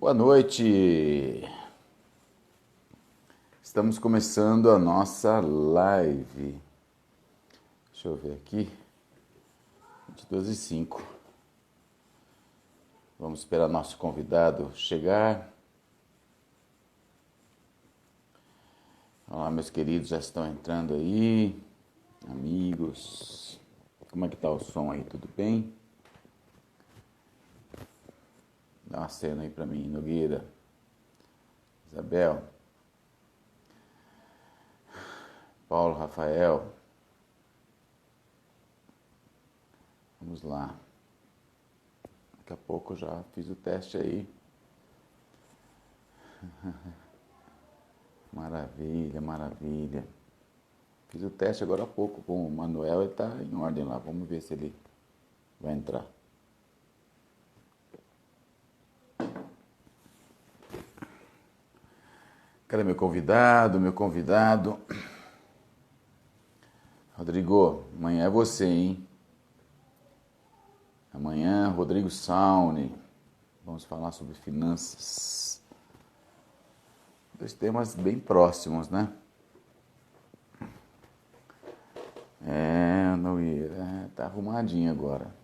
Boa noite! Estamos começando a nossa live. Deixa eu ver aqui. 22h05. Vamos esperar nosso convidado chegar. Olá, meus queridos, já estão entrando aí. Amigos. Como é que tá o som aí? Tudo bem? Dá uma cena aí pra mim, Nogueira. Isabel. Paulo, Rafael. Vamos lá. Daqui a pouco eu já fiz o teste aí. Maravilha, maravilha. Fiz o teste agora há pouco com o Manuel, ele está em ordem lá. Vamos ver se ele vai entrar. Cadê meu convidado? Meu convidado. Rodrigo, amanhã é você, hein? Amanhã, Rodrigo Sauni. Vamos falar sobre finanças. Dois temas bem próximos, né? Não ia. Tá arrumadinho agora.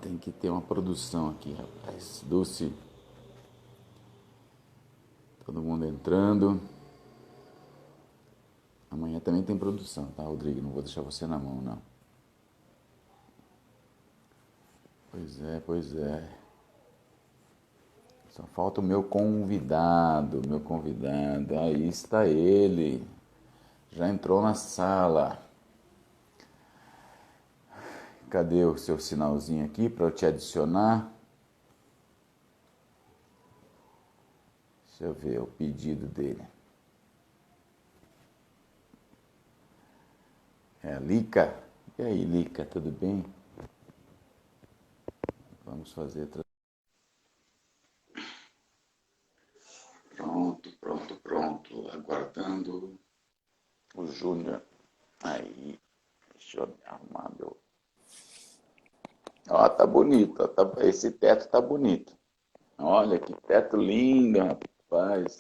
Tem que ter uma produção aqui, rapaz. Dulce. Todo mundo entrando. Amanhã também tem produção, tá, Rodrigo? Não vou deixar você na mão, não. Pois é, pois é. Só falta o meu convidado, meu convidado. Aí está ele. Já entrou na sala. Cadê o seu sinalzinho aqui para eu te adicionar? Deixa eu ver o pedido dele. É a Lica? E aí, Lica, tudo bem? Vamos fazer... Pronto. Aguardando o Júnior. Aí, deixa eu me arrumar meu... Ó, tá bonito. Ó, esse teto tá bonito. Olha que teto lindo, rapaz.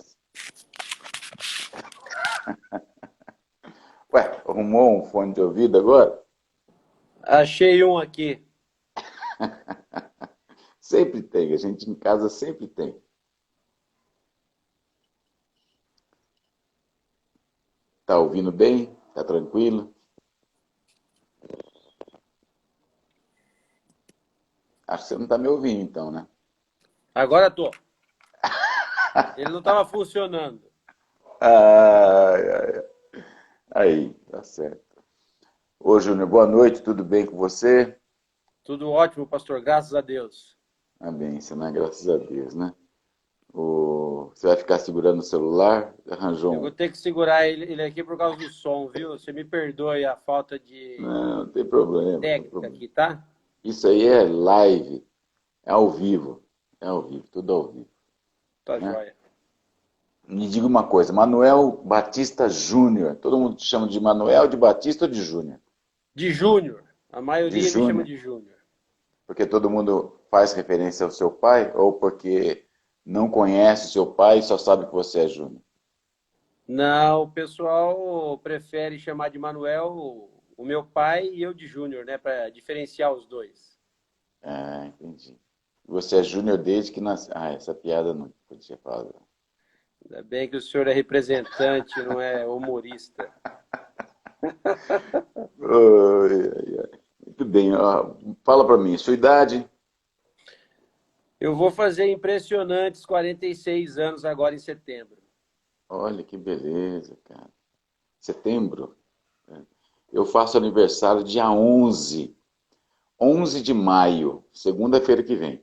Ué, arrumou um fone de ouvido agora? Achei um aqui. Sempre tem, a gente em casa sempre tem. Tá ouvindo bem? Tá tranquilo? Acho que você não tá me ouvindo então, né? Agora tô. Ele não estava funcionando. Ai, ai, ai. Aí, tá certo. Ô, Júnior, boa noite, tudo bem com você? Tudo ótimo, pastor, graças a Deus. A bênção, né? Graças a Deus, né? Você vai ficar segurando o celular? Eu vou Arranjou ter que segurar ele aqui por causa do som, viu? Você me perdoe a falta Não, não tem problema, não tem técnica problema. aqui, tá? Isso aí é live, é ao vivo. É ao vivo, tudo ao vivo, Tá né? joia. Me diga uma coisa, Manuel Batista Júnior. Todo mundo te chama de Manuel, de Batista ou de Júnior? De Júnior. A De maioria me chama Júnior. de Júnior. Porque todo mundo faz referência ao seu pai ou porque não conhece o seu pai e só sabe que você é Júnior? Não, o pessoal prefere chamar de Manuel o meu pai e eu de Júnior, né? Para diferenciar os dois. Ah, entendi. Você é Júnior desde que nasceu. Ah, essa piada não podia falar. Ainda bem que o senhor é representante, não é humorista. Ai, ai, ai. Muito bem, ó, fala para mim, sua idade? Eu vou fazer impressionantes 46 anos agora em setembro. Olha que beleza, cara. Setembro. Eu faço aniversário dia 11 de maio, segunda-feira que vem.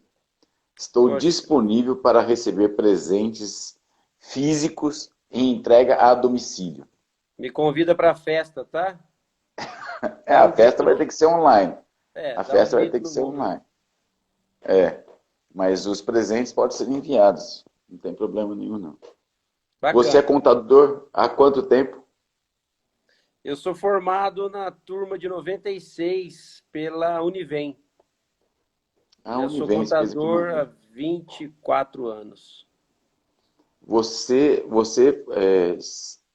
Estou Poxa, disponível para receber presentes físicos e entrega a domicílio. me convida para a festa, tá? Dá A um festa jeito vai ter no... que ser online. A Dá um festa vai ter jeito que no ser menino. online. Mas os presentes podem ser enviados. Não tem problema nenhum, não. Você é Bacana. contador há quanto tempo? Eu sou formado na turma de 96 pela Univem. A Já sou Univem fez aqui uma contador há vez. 24 anos. Você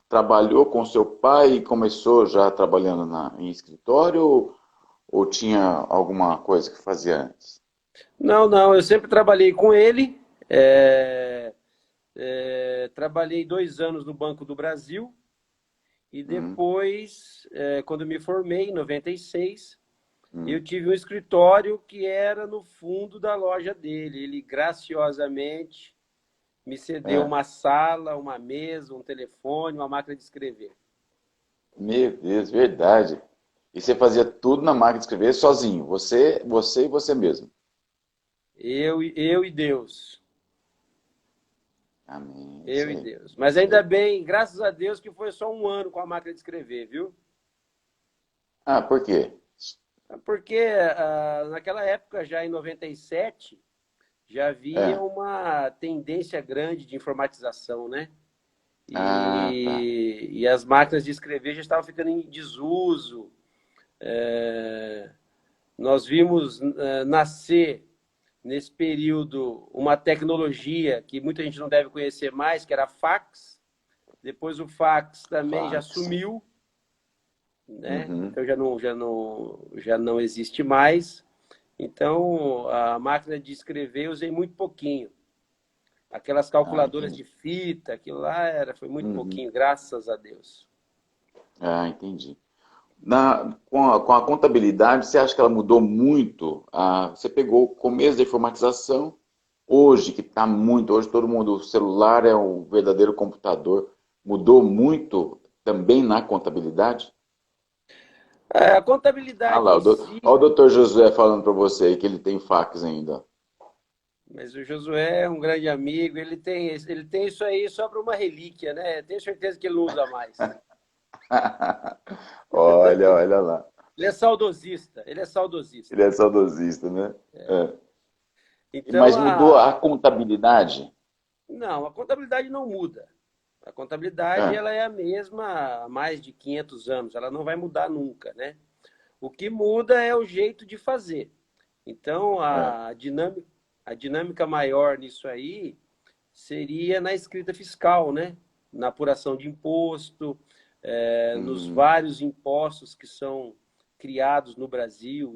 trabalhou com seu pai e começou já trabalhando em escritório ou tinha alguma coisa que fazia antes? Não, não, eu sempre trabalhei com ele. Trabalhei 2 anos no Banco do Brasil e Hum, depois, quando me formei, em 96, eu hum, tive um escritório que era no fundo da loja dele. Ele graciosamente me cedeu é. uma sala, uma mesa, um telefone, uma máquina de escrever. Meu Deus, verdade. E você fazia tudo na máquina de escrever sozinho, você e você mesmo. Eu e Deus. Amém, isso Eu e aí. Deus. Mas Isso ainda aí. bem, graças a Deus, que foi só 1 ano com a máquina de escrever, viu? Ah, por quê? Porque naquela época, já em 97, já havia É. uma tendência grande de informatização, né? Ah, tá. E as máquinas de escrever já estavam ficando em desuso. É, Nós vimos nascer nesse período uma tecnologia que muita gente não deve conhecer mais, que era fax. Depois o fax também já Fax. sumiu, né? Uhum. Então já não existe mais. Então a máquina de escrever eu usei muito pouquinho. Aquelas Ah, calculadoras entendi. de fita, aquilo lá foi muito Uhum. pouquinho, graças a Deus. Ah, entendi. Com a contabilidade, você acha que ela mudou muito? Você pegou o começo da informatização, hoje, que está muito, hoje todo mundo, o celular é o verdadeiro computador, mudou muito também na contabilidade? A Ah contabilidade lá, em si, olha o doutor Josué falando para você aí que ele tem fax ainda. mas o Josué é um grande amigo, ele tem isso aí só para uma relíquia, né? Tenho certeza que ele não usa mais. Olha, olha lá. Ele é saudosista, ele é Ele saudosista. é saudosista, né? É. Então, Mas mudou a contabilidade? não, a contabilidade não muda. A contabilidade É, ela é a mesma há mais de 500 anos, ela não vai mudar nunca, né? O que muda é o jeito de fazer. Então, é. a dinâmica maior nisso aí seria na escrita fiscal, né? Na apuração de imposto, nos Uhum, vários impostos que são criados no Brasil,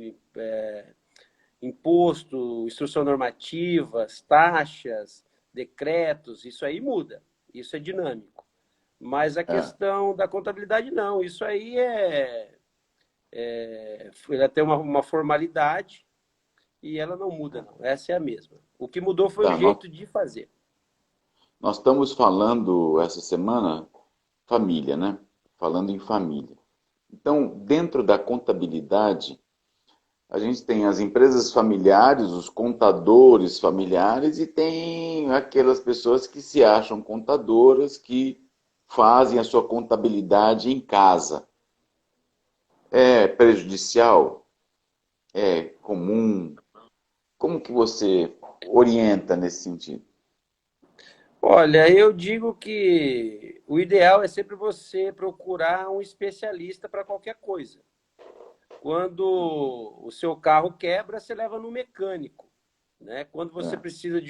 imposto, instrução normativas, taxas, decretos, isso aí muda, isso é dinâmico. Mas a é. questão da contabilidade, não, isso aí ela tem uma formalidade e ela não muda, não, essa é a mesma. O que mudou foi o Tá, nós, jeito de fazer. nós estamos falando essa semana família, né? Falando em família. Então, dentro da contabilidade, a gente tem as empresas familiares, os contadores familiares e tem aquelas pessoas que se acham contadoras que fazem a sua contabilidade em casa. É prejudicial? É comum? Como que você orienta nesse sentido? Olha, eu digo que o ideal é sempre você procurar um especialista para qualquer coisa. Quando o seu carro quebra, você leva no mecânico, né? Quando você É. precisa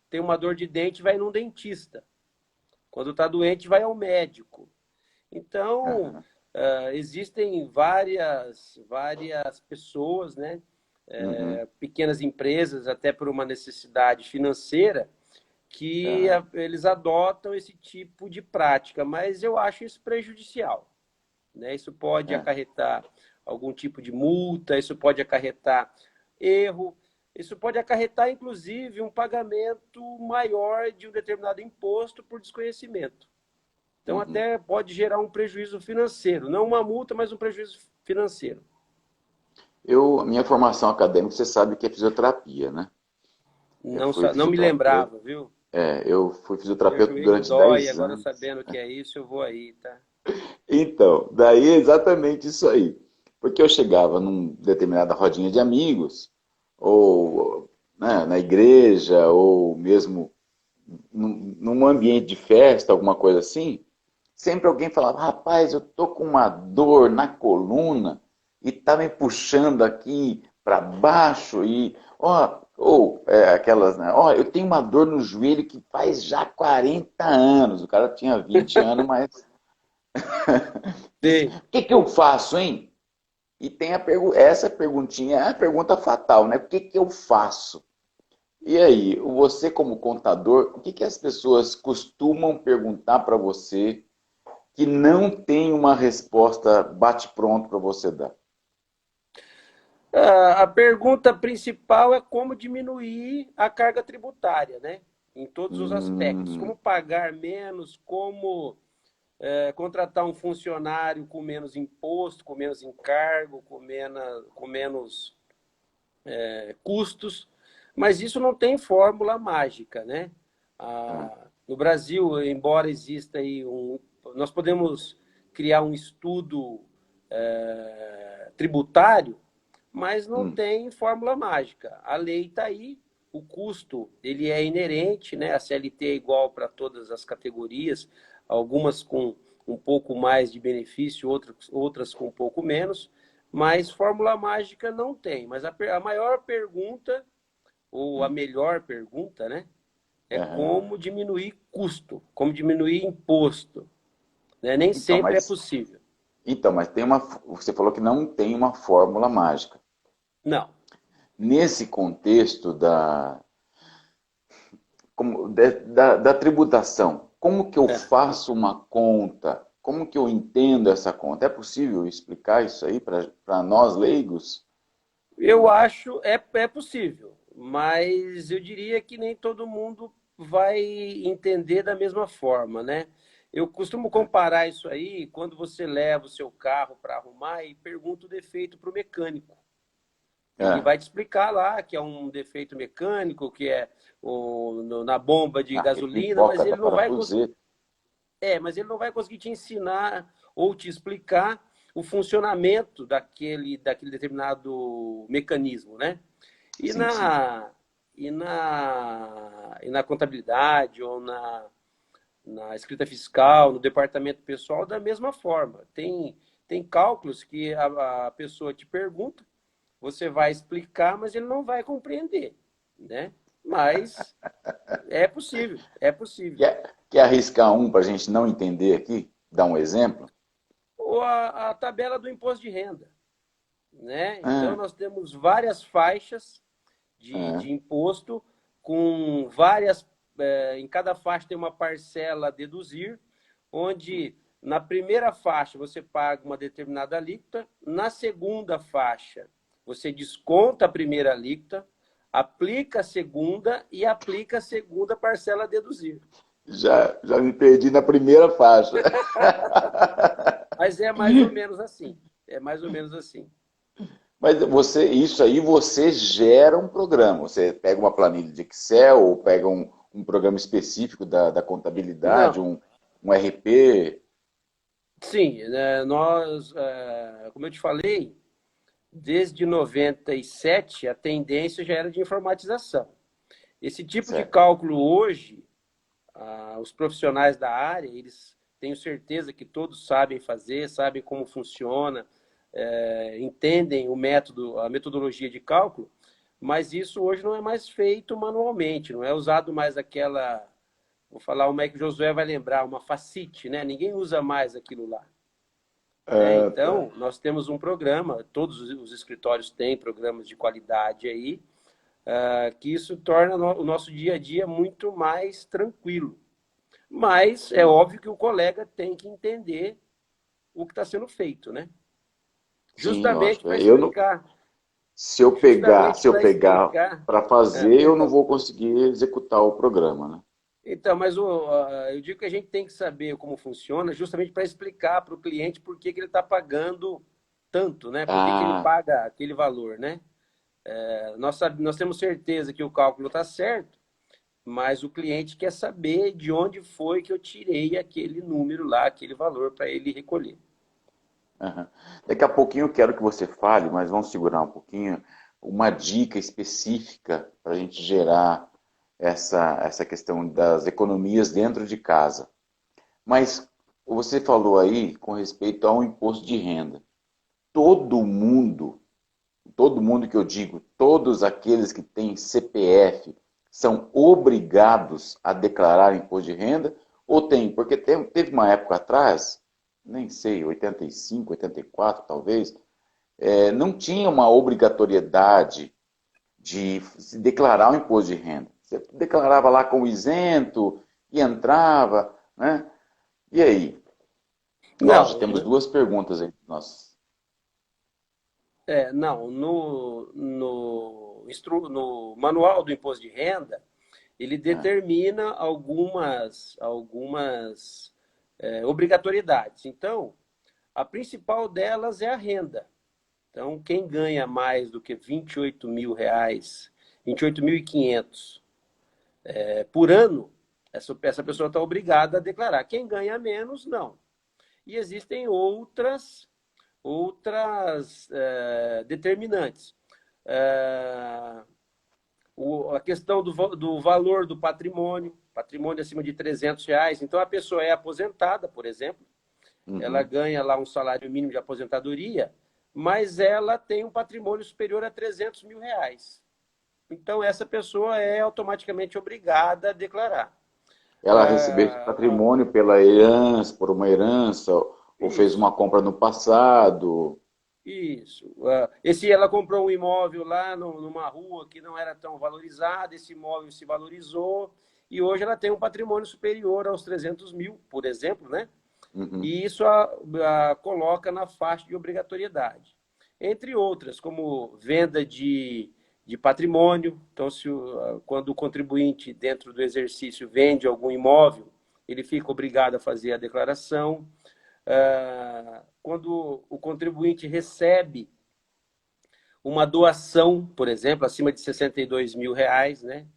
tem uma dor de dente, vai num dentista. Quando está doente, vai ao médico. Então, Aham. existem várias pessoas, né? Uhum. Pequenas empresas, até por uma necessidade financeira, que Aham. eles adotam esse tipo de prática, mas eu acho isso prejudicial, né? Isso pode É. acarretar algum tipo de multa, isso pode acarretar erro, isso pode acarretar, inclusive, um pagamento maior de um determinado imposto por desconhecimento. Então, Uhum. até pode gerar um prejuízo financeiro, não uma multa, mas um prejuízo financeiro. A minha formação acadêmica, você sabe que é fisioterapia, né? Eu fui Não me fisioterapeuta. lembrava, viu? Eu fui Meu fisioterapeuta joelho durante dói, 10 agora anos. sabendo que é isso, eu vou aí, tá? Então, daí é exatamente isso aí. Porque eu chegava numa determinada rodinha de amigos, ou né, na igreja, ou mesmo num ambiente de festa, alguma coisa assim, sempre alguém falava, rapaz, eu tô com uma dor na coluna e tá me puxando aqui para baixo e, ó, ou aquelas, né? Ó, eu tenho uma dor no joelho que faz já 40 anos. O cara tinha 20 anos, mas Sei. o que que eu faço, hein? E tem essa perguntinha, é a pergunta fatal, né? O que que eu faço? E aí, você como contador, o que que as pessoas costumam perguntar para você que não tem uma resposta bate-pronto para você dar? A pergunta principal é como diminuir a carga tributária, né? Em todos os aspectos. Hum, Como pagar menos, como contratar um funcionário com menos imposto, com menos encargo, com menos custos. Mas isso não tem fórmula mágica, né? tá. No Brasil, embora exista aí nós podemos criar um estudo tributário, mas não Hum, tem fórmula mágica. A lei está aí, o custo ele é inerente, né? A CLT é igual para todas as categorias, algumas com um pouco mais de benefício, outras com um pouco menos, mas fórmula mágica não tem. Mas a maior pergunta, ou a hum, melhor pergunta, né? É aham. como diminuir custo, como diminuir imposto. Né? Nem Então, sempre é mas, possível. mas você falou que não tem uma fórmula mágica. Não. Nesse contexto da tributação, como que eu É. faço uma conta? Como que eu entendo essa conta? É possível explicar isso aí para nós leigos? Eu acho é possível, mas eu diria que nem todo mundo vai entender da mesma forma, né? Eu costumo comparar isso aí quando você leva o seu carro para arrumar e pergunta o defeito para o mecânico. Ele É. vai te explicar lá que é um defeito mecânico, que é na bomba de Aquele gasolina, pipoca da parafuseta. mas ele não vai conseguir te ensinar ou te explicar o funcionamento daquele determinado mecanismo, né? E Sim, sim. na contabilidade ou na escrita fiscal, no departamento pessoal, da mesma forma. Tem cálculos que a pessoa te pergunta, você vai explicar, mas ele não vai compreender, né? Mas é possível, é possível. Quer arriscar um para a gente não entender aqui? Dar um exemplo? Ou a tabela do imposto de renda, né? Então, Ah, nós temos várias faixas ah, de imposto, com várias. Em cada faixa tem uma parcela a deduzir, onde na primeira faixa você paga uma determinada alíquota, na segunda faixa você desconta a primeira alíquota, aplica a segunda e aplica a segunda parcela a deduzir. já me perdi na primeira faixa. Mas é mais ou menos assim. É mais ou menos assim. Mas isso aí você gera um programa. Você pega uma planilha de Excel ou pega um programa específico da contabilidade, Não, um RP. sim, né, nós, como eu te falei, desde 97 a tendência já era de informatização. Esse tipo de Certo. cálculo hoje, os profissionais da área, eles tenho certeza que todos sabem fazer, sabem como funciona, entendem o método, a metodologia de cálculo, mas isso hoje não é mais feito manualmente, não é usado mais aquela, vou falar como é que o Josué vai lembrar, uma facite, né? Ninguém usa mais aquilo lá. Né? Ah, tá. Então, nós temos um programa, todos os escritórios têm programas de qualidade aí, que isso torna o nosso dia a dia muito mais tranquilo. Mas é Sim, óbvio que o colega tem que entender o que está sendo feito, né? sim, Justamente lógico. para Eu não, explicar. se Justamente eu para pegar explicar. para fazer, eu não Perdão. vou conseguir executar o programa, né? Então, mas eu digo que a gente tem que saber como funciona, justamente para explicar para o cliente por que ele está pagando tanto, né? Por que ele Ah, paga aquele valor, né? Nós temos certeza que o cálculo está certo, mas o cliente quer saber de onde foi que eu tirei aquele número lá, aquele valor para ele recolher. aham. Daqui a pouquinho eu quero que você fale, mas vamos segurar um pouquinho, uma dica específica para a gente gerar essa questão das economias dentro de casa. Mas você falou aí com respeito ao imposto de renda. Todo mundo todo mundo que eu digo, todos aqueles que têm CPF são obrigados a declarar imposto de renda? Ou tem? Porque teve uma época atrás, nem sei, 85, 84 talvez, não tinha uma obrigatoriedade de se declarar o imposto de renda. Você declarava lá como isento e entrava, né? E aí? Nós já Não, temos duas perguntas aí. Nós. não, no manual do imposto de renda, ele É. determina obrigatoriedades. Então, a principal delas é a renda. Então, quem ganha mais do que R$ 28.000, 28.500 por ano, essa pessoa está obrigada a declarar. Quem ganha menos, não. E existem outras determinantes. A questão do valor do patrimônio acima de R$ 300. Então, a pessoa é aposentada, por exemplo, ela Uhum. ganha lá um salário mínimo de aposentadoria, mas ela tem um patrimônio superior a R$ 300.000. Então, essa pessoa é automaticamente obrigada a declarar. Ela recebeu esse patrimônio pela herança, por uma herança, ou fez Isso. uma compra no passado. Isso. E se ela comprou um imóvel lá numa rua que não era tão valorizada, esse imóvel se valorizou e hoje ela tem um patrimônio superior aos 300.000, por exemplo, né? Uhum. E isso a coloca na faixa de obrigatoriedade. Entre outras, como venda de patrimônio. Então, quando o contribuinte, dentro do exercício, vende algum imóvel, ele fica obrigado a fazer a declaração. Quando o contribuinte recebe uma doação, por exemplo, acima de R$ 62.000, né?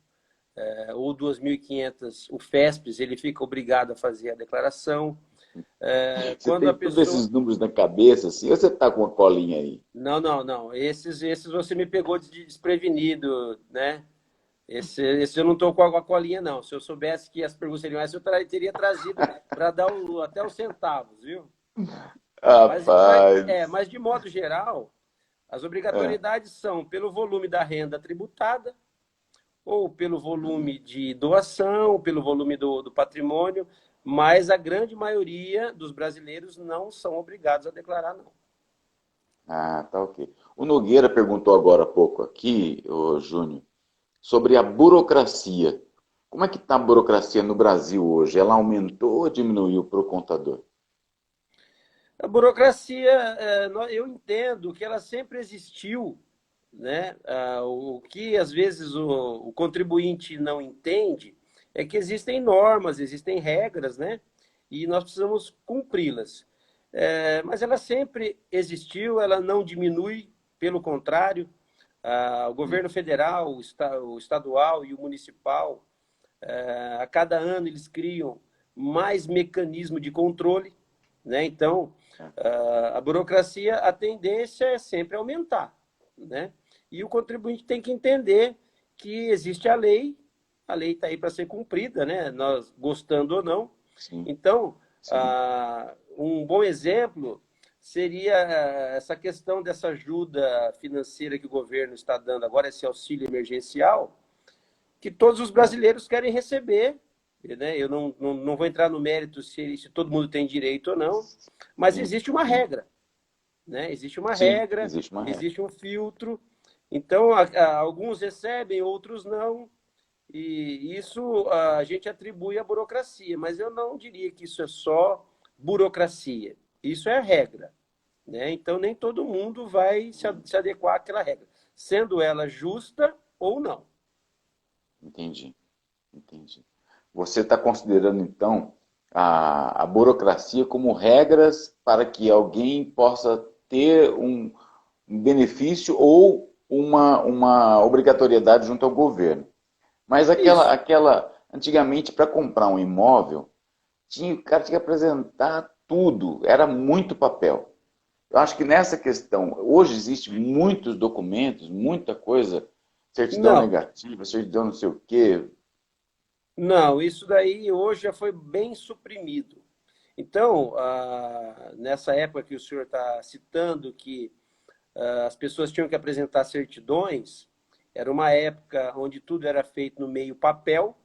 Ou 2.500, o FESPES, ele fica obrigado a fazer a declaração. Você Quando tem a todos pessoa... esses números na cabeça, assim, ou você está com uma colinha aí? Não, não, não. Esses você me pegou desprevenido, né? Esse eu não estou com a colinha, não. Se eu soubesse que as perguntas seriam essas, eu teria trazido para dar até os centavos, viu? Rapaz. Mas, de modo geral, as É. obrigatoriedades são pelo volume da renda tributada, ou pelo Uhum. volume de doação, pelo volume do patrimônio, mas a grande maioria dos brasileiros não são obrigados a declarar, não. Ah, tá ok. O Nogueira perguntou agora há pouco aqui, ô Júnior, sobre a burocracia. Como é que está a burocracia no Brasil hoje? Ela aumentou ou diminuiu para o contador? A burocracia, eu entendo que ela sempre existiu, né? O que às vezes o contribuinte não entende é que existem normas, existem regras, né? E nós precisamos cumpri-las. Mas ela sempre existiu, ela não diminui, pelo contrário, o governo federal, o estadual e o municipal, a cada ano eles criam mais mecanismo de controle, né? Então, a burocracia, a tendência é sempre aumentar, né? E o contribuinte tem que entender que existe a lei está aí para ser cumprida, né? Nós gostando ou não. Sim, Então, sim. um bom exemplo seria essa questão dessa ajuda financeira que o governo está dando agora, esse auxílio emergencial, que todos os É, brasileiros querem receber, né? Eu não vou entrar no mérito se todo mundo tem direito ou não, mas sim, existe uma sim. regra, né? Existe uma Sim, regra, existe uma regra. existe um filtro. Então, alguns recebem, outros não. E isso a gente atribui à burocracia, mas eu não diria que isso é só burocracia. Isso é regra, né? Então, nem todo mundo vai se adequar àquela regra, sendo ela justa ou não. Entendi, entendi. Você está considerando, então, a burocracia como regras para que alguém possa ter um benefício ou uma obrigatoriedade junto ao governo. Mas Isso. antigamente, para comprar um imóvel, o cara tinha que apresentar tudo, era muito papel. Eu acho que nessa questão, hoje existe muitos documentos, muita coisa, certidão Não, negativa, certidão não sei o quê. não, isso daí hoje já foi bem suprimido. Então, nessa época que o senhor está citando, que as pessoas tinham que apresentar certidões. Era uma época onde tudo era feito no meio papel.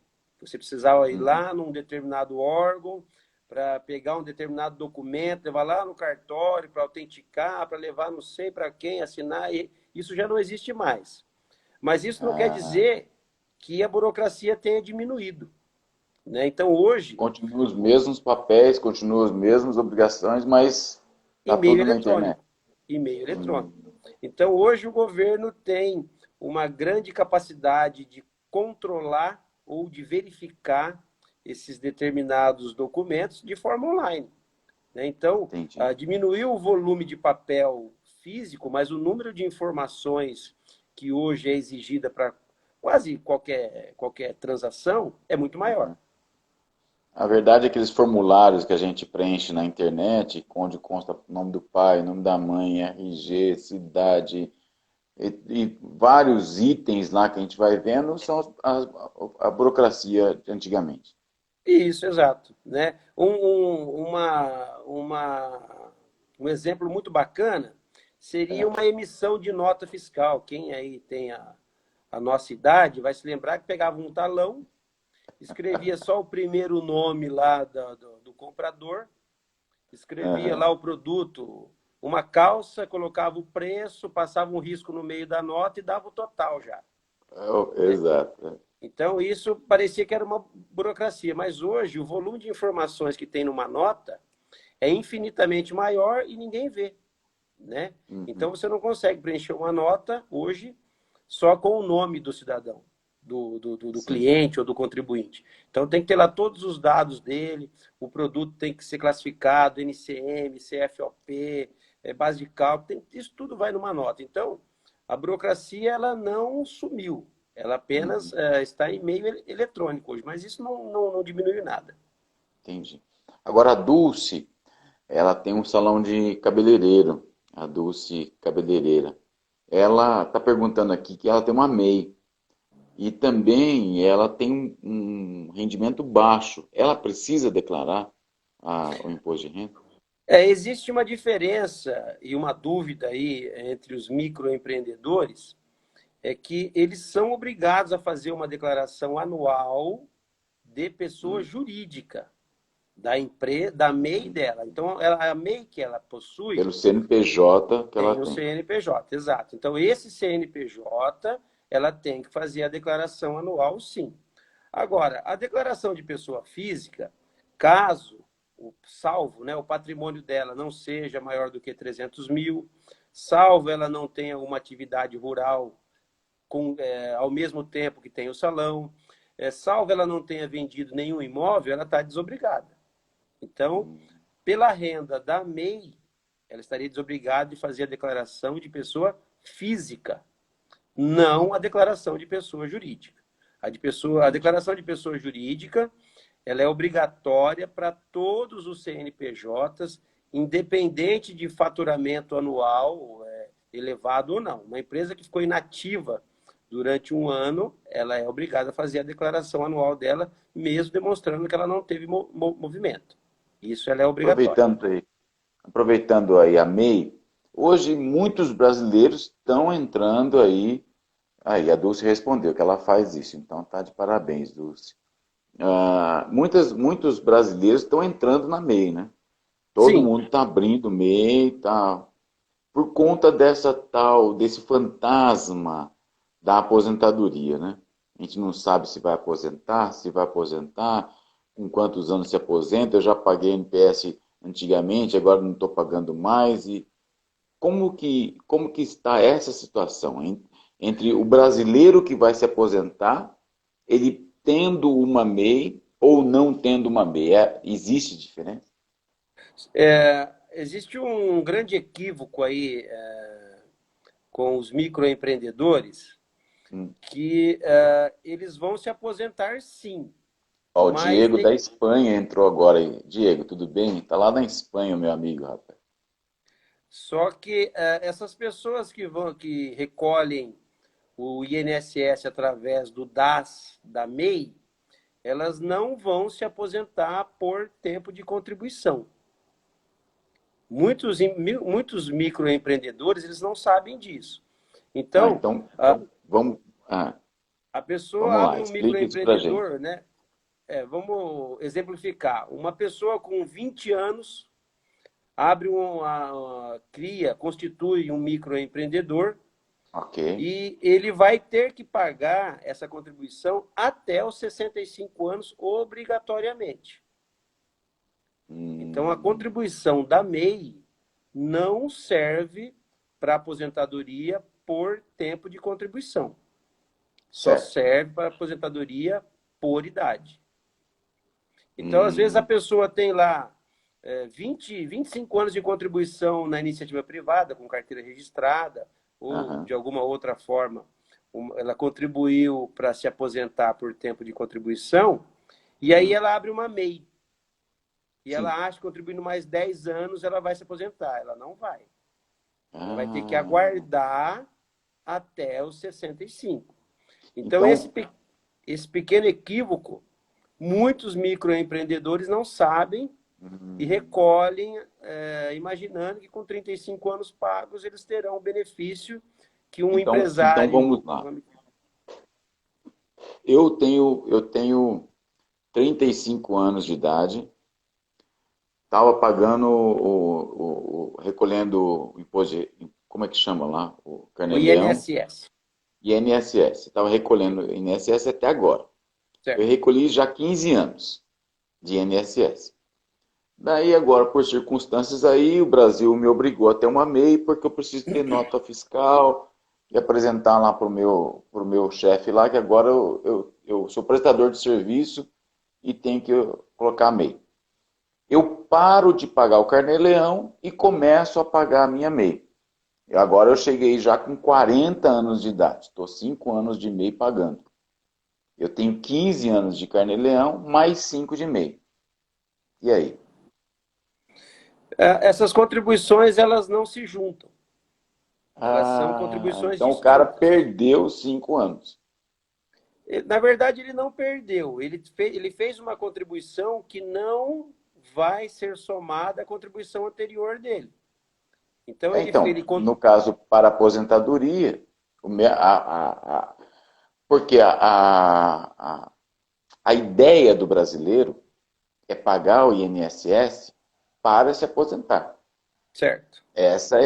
Você precisava ir lá num determinado órgão para pegar um determinado documento, levar lá no cartório para autenticar, para levar não sei para quem, assinar. E isso já não existe mais. Mas isso não quer Ah, dizer que a burocracia tenha diminuído, né? Então, hoje, continua os mesmos papéis, continua as mesmas obrigações, mas está e-mail tudo na internet. eletrônico. E-mail eletrônico. Hum, Então, hoje o governo tem uma grande capacidade de controlar ou de verificar esses determinados documentos de forma online, né? Então, entendi. diminuiu o volume de papel físico, mas o número de informações que hoje é exigida para quase qualquer transação é muito maior. A verdade é que aqueles formulários que a gente preenche na internet, onde consta o nome do pai, nome da mãe, RG, cidade, e vários itens lá que a gente vai vendo, são a burocracia de antigamente. Isso, exato, né? Um exemplo muito bacana seria É, uma emissão de nota fiscal. Quem aí tem a nossa idade vai se lembrar que pegava um talão, escrevia só o primeiro nome lá do comprador, escrevia lá aham, o produto, uma calça, colocava o preço, passava um risco no meio da nota e dava o total já, né? exato. Então, isso parecia que era uma burocracia, mas hoje o volume de informações que tem numa nota é infinitamente maior e ninguém vê, né? Então, Uhum, você não consegue preencher uma nota hoje só com o nome do cidadão, do sim. cliente ou do contribuinte. Então, tem que ter lá todos os dados dele, o produto tem que ser classificado, NCM, CFOP, base de cálculo, isso tudo vai numa nota. Então, a burocracia ela não sumiu, ela apenas Uhum, está em meio eletrônico hoje, mas isso não diminui nada. entendi. Agora, a Dulce, ela tem um salão de cabeleireiro, a Dulce Cabeleireira. Ela está perguntando aqui que ela tem uma MEI. E também ela tem um rendimento baixo. Ela precisa declarar o imposto de renda? Existe uma diferença e uma dúvida aí entre os microempreendedores, é que eles são obrigados a fazer uma declaração anual de pessoa Hum, jurídica, da empresa, da MEI dela. Então, a MEI que ela possui Pelo CNPJ que ela tem o tem. CNPJ, exato. Então, esse CNPJ, ela tem que fazer a declaração anual, sim. Agora, a declaração de pessoa física, caso salvo, né, o patrimônio dela não seja maior do que 300 mil, salvo ela não tenha uma atividade rural ao mesmo tempo que tem o salão, salvo ela não tenha vendido nenhum imóvel, ela está desobrigada. Então, Hum, pela renda da MEI, ela estaria desobrigada de fazer a declaração de pessoa física, não a declaração de pessoa jurídica. A entendi. declaração de pessoa jurídica, ela é obrigatória para todos os CNPJs, independente de faturamento anual elevado ou não. Uma empresa que ficou inativa durante um ano, ela é obrigada a fazer a declaração anual dela, mesmo demonstrando que ela não teve movimento. Isso ela é obrigatório. Aproveitando aí a MEI, hoje muitos brasileiros estão entrando aí a Dulce respondeu que ela faz isso, então tá de parabéns, Dulce. Muitos brasileiros estão entrando na MEI, né? Todo Sim, mundo está abrindo MEI, tá, por conta desse fantasma da aposentadoria, né? A gente não sabe se vai aposentar, com quantos anos se aposenta. Eu já paguei NPS antigamente, agora não estou pagando mais. E como que está essa situação entre o brasileiro que vai se aposentar, ele tendo uma MEI ou não tendo uma MEI? Existe diferença? existe um grande equívoco aí com os microempreendedores Hum. que eles vão se aposentar sim, Ó, o mas Diego da Espanha entrou agora aí. Diego, tudo bem? Tá lá na Espanha, meu amigo, rapaz. só que essas pessoas que recolhem o INSS através do DAS, da MEI, elas não vão se aposentar por tempo de contribuição. Muitos microempreendedores, eles não sabem disso. Ah, Então, então vamos, a pessoa vamos lá, abre um explique isso para a gente. microempreendedor, né? Vamos exemplificar. Uma pessoa com 20 anos constitui um microempreendedor Ok. e ele vai ter que pagar essa contribuição até os 65 anos obrigatoriamente. Então, a Hum, contribuição da MEI não serve para aposentadoria por tempo de contribuição. Só certo. serve para aposentadoria por idade. Então, às vezes, a Hum, pessoa tem lá 25 anos de contribuição na iniciativa privada, com carteira registrada, ou aham, de alguma outra forma, ela contribuiu para se aposentar por tempo de contribuição, e aí uhum, ela abre uma MEI. E sim. ela acha que contribuindo mais 10 anos ela vai se aposentar. Ela não vai. Ela vai ter que Ah, aguardar até os 65. Então, então, esse pequeno equívoco, muitos microempreendedores não sabem e hum, recolhem, imaginando que com 35 anos pagos eles terão o benefício que um então vamos empresário. lá. Eu tenho 35 anos de idade, estava pagando recolhendo o imposto como é que chama lá? O O Carnê-Leão, INSS. INSS. Estava recolhendo INSS até agora. Eu Certo. recolhi já 15 anos de INSS. Daí agora, por circunstâncias aí, o Brasil me obrigou a ter uma MEI porque eu preciso ter nota fiscal e apresentar lá pro meu chefe lá que agora eu sou prestador de serviço e tenho que colocar a MEI. Eu paro de pagar o Carnê-Leão e começo a pagar a minha MEI. E agora eu cheguei já com 40 anos de idade. Estou 5 anos de MEI pagando. Eu tenho 15 anos de Carnê-Leão, mais 5 de MEI. E aí? Essas contribuições, elas não se juntam. Elas são Ah, contribuições então o cara distintas. perdeu 5 anos. Na verdade, ele não perdeu. Ele fez uma contribuição que não vai ser somada à contribuição anterior dele. Então, Então, no caso, para aposentadoria, porque a ideia do brasileiro é pagar o INSS para se aposentar. certo. Essa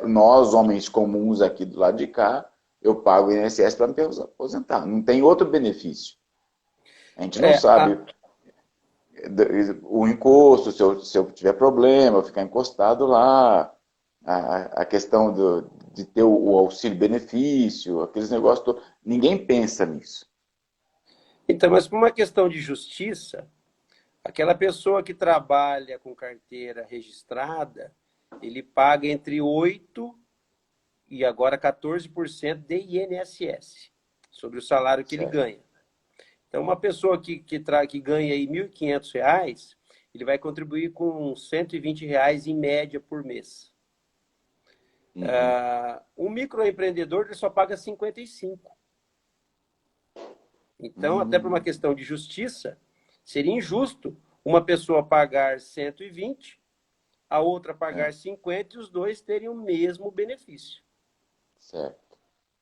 nós, homens comuns aqui do lado de cá, eu pago o INSS para me aposentar. Não tem outro benefício. A gente não É, a, sabe o encosto, se eu tiver problema, eu ficar encostado lá, a questão de ter o auxílio-benefício, aqueles negócios todos. Ninguém pensa nisso. então, mas por uma questão de justiça, aquela pessoa que trabalha com carteira registrada, ele paga entre 8 e agora 14% de INSS sobre o salário que ele Certo. ganha. Então, uma pessoa que ganha aí R$ 1.500, ele vai contribuir com R$ 120 em média por mês. Uhum. Um microempreendedor ele só paga 55. Então, até por uma Hum, questão de justiça, seria injusto uma pessoa pagar 120, a outra é, pagar 50 e os dois terem o mesmo benefício. certo.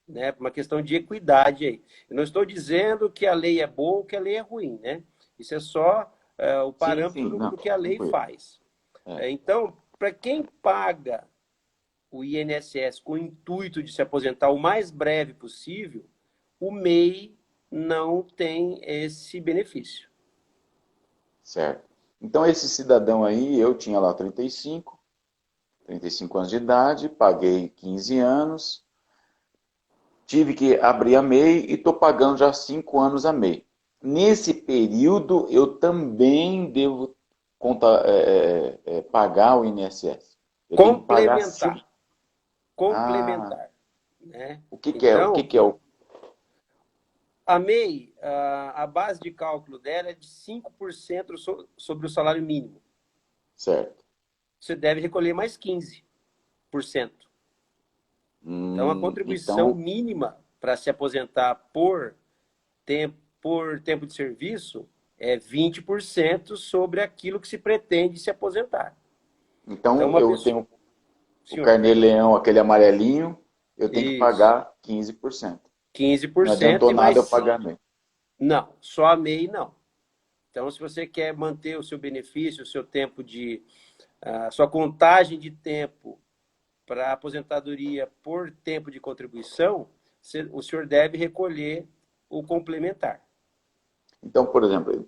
Né? Por uma questão de equidade aí. Eu não estou dizendo que a lei é boa ou que a lei é ruim, né? Isso é só o Sim, parâmetro sim, não, do que a lei tranquilo. faz. É, Então, para quem paga o INSS com o intuito de se aposentar o mais breve possível, o MEI não tem esse benefício. certo. Então, esse cidadão aí, eu tinha lá 35 anos de idade, paguei 15 anos, tive que abrir a MEI e estou pagando já 5 anos a MEI. Nesse período, eu também devo pagar o INSS. Eu tenho que pagar sim. Complementar. Ah, Complementar. Né? o que que é? O que Então, que é o a MEI, a base de cálculo dela é de 5% sobre o salário mínimo. certo? Você deve recolher mais 15%. Então, a contribuição Então, mínima para se aposentar por tempo de serviço é 20% sobre aquilo que se pretende se aposentar. Então, Então, uma eu pessoa... tenho o Senhor, pergunta. Carnê-Leão, aquele amarelinho, eu tenho que Isso. pagar 15%. Não 15% adiantou e nada mais... eu pagar meio. Não, só a MEI não. Então, se você quer manter o seu benefício, o seu tempo de... a sua contagem de tempo para aposentadoria por tempo de contribuição, o senhor deve recolher o complementar. Então, por exemplo,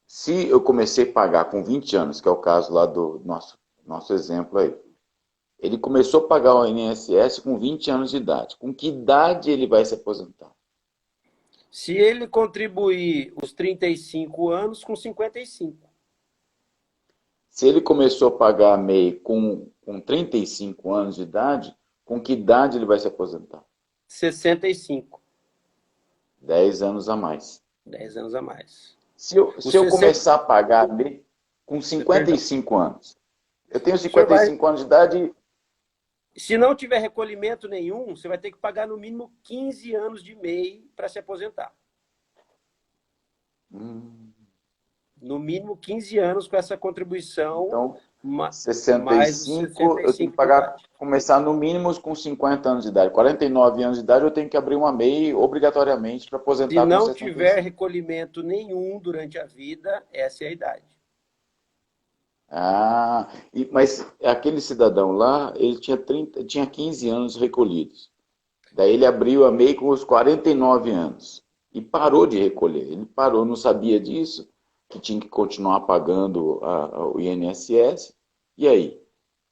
se eu comecei a pagar com 20 anos, que é o caso lá do nosso exemplo aí, ele começou a pagar o INSS com 20 anos de idade. Com que idade ele vai se aposentar? Se ele contribuir os 35 anos, com 55. Se ele começou a pagar a MEI com 35 anos de idade, com que idade ele vai se aposentar? 65. 10 anos a mais. 10 anos a mais. Se Os eu 60... começar a pagar a MEI com Perdão. 55 anos, eu tenho O senhor vai... 55 anos de idade. Se não tiver recolhimento nenhum, você vai ter que pagar no mínimo 15 anos de MEI para se aposentar. Hum, No mínimo 15 anos com essa contribuição, então, mais os 65, eu tenho que 65 de pagar, idade. começar no mínimo com 50 anos de idade. 49 anos de idade, eu tenho que abrir uma MEI obrigatoriamente para Se aposentar com não tiver 65. recolhimento nenhum durante a vida, essa é a idade. Ah, mas aquele cidadão lá, ele tinha 15 anos recolhidos. Daí ele abriu a MEI com os 49 anos e parou de recolher. Ele parou, não sabia disso, que tinha que continuar pagando o INSS. E aí?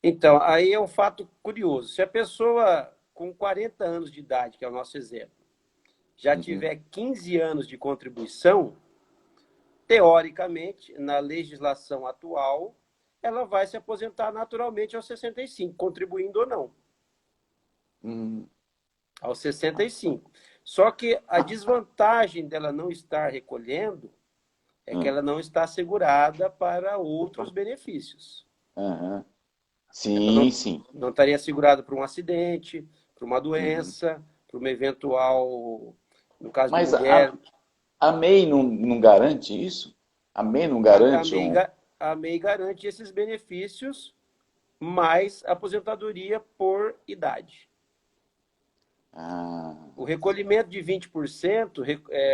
Então, aí é um fato curioso. Se a pessoa com 40 anos de idade, que é o nosso exemplo, já Uhum. tiver 15 anos de contribuição, teoricamente, na legislação atual, ela vai se aposentar naturalmente aos 65, contribuindo ou não, Hum, aos 65. Só que a desvantagem dela não estar recolhendo é que hum. ela não está assegurada para outros Opa. benefícios. Aham. Ela Sim, sim. não estaria assegurada para um acidente, para uma Uhum. doença, para uma eventual, no caso de Mas mulher, a MEI não garante isso? A MEI não a, a, garante MEI, um. a MEI garante esses benefícios mais aposentadoria por idade. Ah, O recolhimento de 20%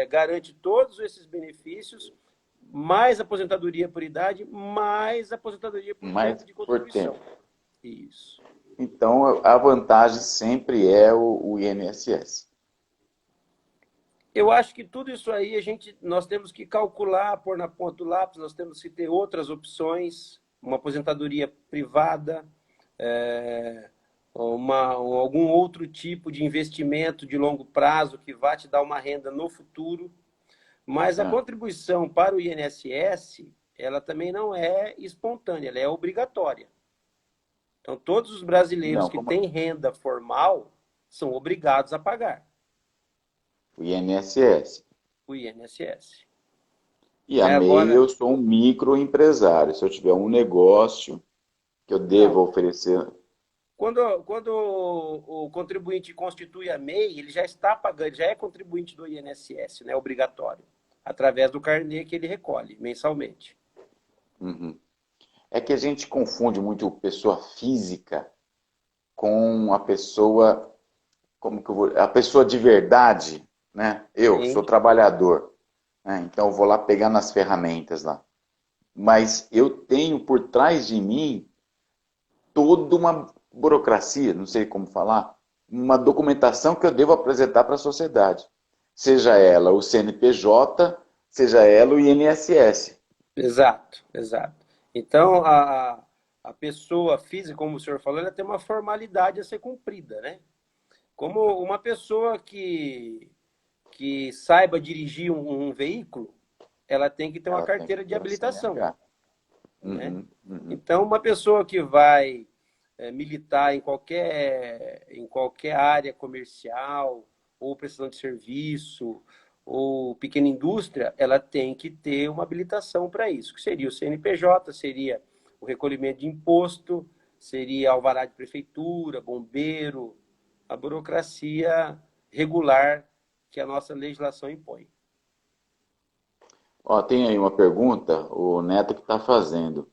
garante todos esses benefícios, mais aposentadoria por idade, mais aposentadoria por tempo mas de por contribuição. tempo. Isso. Então, a vantagem sempre é o INSS. Eu acho que tudo isso aí nós temos que calcular, pôr na ponta do lápis, nós temos que ter outras opções, uma aposentadoria privada, algum outro tipo de investimento de longo prazo que vá te dar uma renda no futuro. Mas a Ah, contribuição para o INSS, ela também não é espontânea, ela é obrigatória. Então, todos os brasileiros não, que como têm renda formal são obrigados a pagar o INSS. o INSS. E a MEI, Agora, eu sou um microempresário. Se eu tiver um negócio que eu devo não, oferecer. quando o contribuinte constitui a MEI, ele já está pagando, já é contribuinte do INSS, né, obrigatório, através do carnê que ele recolhe mensalmente. Uhum. É que a gente confunde muito pessoa física com a pessoa, como que eu vou, a pessoa de verdade, né? Eu sou Sim, trabalhador, né? Então eu vou lá pegar nas ferramentas lá. Mas eu tenho por trás de mim toda uma burocracia, não sei como falar, uma documentação que eu devo apresentar para a sociedade. Seja ela o CNPJ, seja ela o INSS. exato, exato. Então, a pessoa física, como o senhor falou, ela tem uma formalidade a ser cumprida, né? Como uma pessoa que saiba dirigir um veículo, ela tem que ter uma Ela tem que carteira de ter um habilitação, CNH. né? Uhum, uhum. Então, uma pessoa que vai militar em qualquer área comercial, ou prestação de serviço, ou pequena indústria, ela tem que ter uma habilitação para isso, que seria o CNPJ, seria o recolhimento de imposto, seria alvará de prefeitura, bombeiro, a burocracia regular que a nossa legislação impõe. Ó, tem aí uma pergunta, o Neto que está fazendo.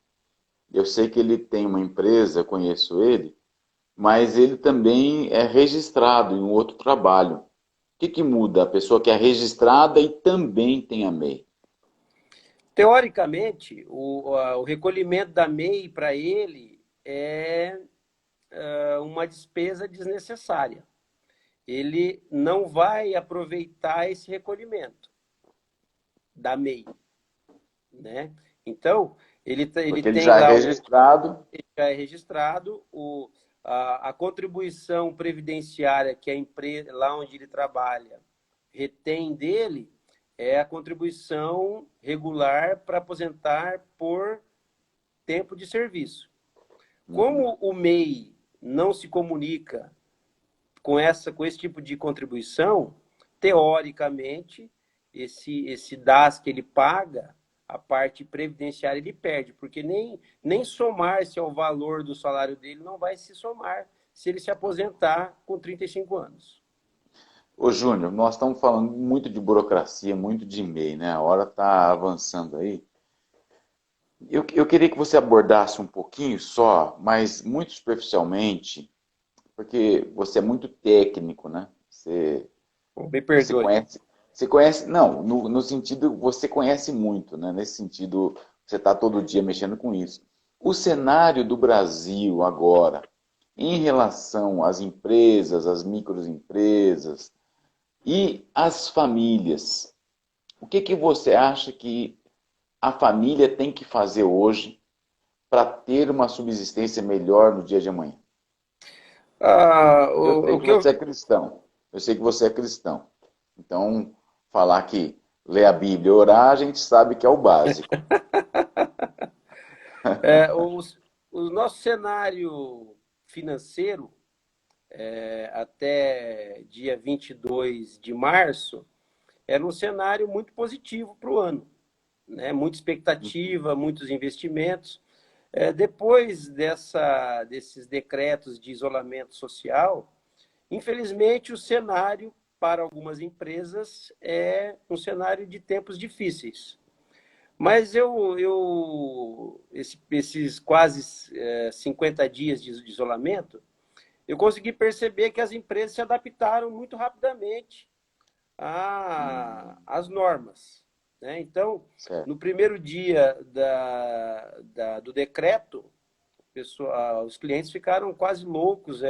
Eu sei que ele tem uma empresa, conheço ele, mas ele também é registrado em um outro trabalho. O que que muda? A pessoa que é registrada e também tem a MEI. Teoricamente, o recolhimento da MEI para ele é uma despesa desnecessária. Ele não vai aproveitar esse recolhimento da MEI, né? Então, ele Porque ele tem já é lá, registrado. ele já é registrado, a contribuição previdenciária que a empresa, lá onde ele trabalha, retém dele é a contribuição regular para aposentar por tempo de serviço. Uhum. Como o MEI não se comunica com esse tipo de contribuição, teoricamente, esse DAS que ele paga, a parte previdenciária ele perde, porque nem somar-se ao valor do salário dele não vai se somar se ele se aposentar com 35 anos. Ô, Júnior, nós estamos falando muito de burocracia, muito de MEI, né? A hora está avançando aí. Eu queria que você abordasse um pouquinho só, mas muito superficialmente, porque você é muito técnico, né? Me Você perdoe. conhece, não, no sentido, você conhece muito, né? Nesse sentido, você está todo dia mexendo com isso. O cenário do Brasil agora, em relação às empresas, às microempresas e às famílias, o que que você acha que a família tem que fazer hoje para ter uma subsistência melhor no dia de amanhã? Eu sei O que que eu você é cristão. Eu sei que você é cristão. Então, falar que ler a Bíblia e orar, a gente sabe que é o básico. é, o nosso cenário financeiro até dia 22 de março era um cenário muito positivo para o ano, né? Muita expectativa, muitos investimentos. Depois desses decretos de isolamento social, infelizmente o cenário para algumas empresas é um cenário de tempos difíceis. Mas esses quase 50 dias de isolamento, eu consegui perceber que as empresas se adaptaram muito rapidamente às normas, né? Então, Certo. no primeiro dia do decreto, os clientes ficaram quase loucos.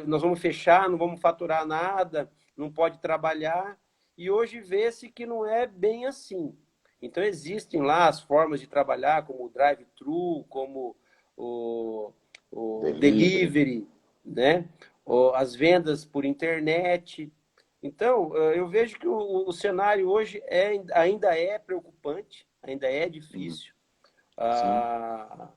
Nós vamos fechar, não vamos faturar nada, não pode trabalhar. E hoje vê-se que não é bem assim. Então, existem lá as formas de trabalhar, como o drive-thru, como o, o Delivery. delivery, né? As vendas por internet. Então, eu vejo que o cenário hoje ainda é preocupante, ainda é Uhum. difícil. Sim. Ah,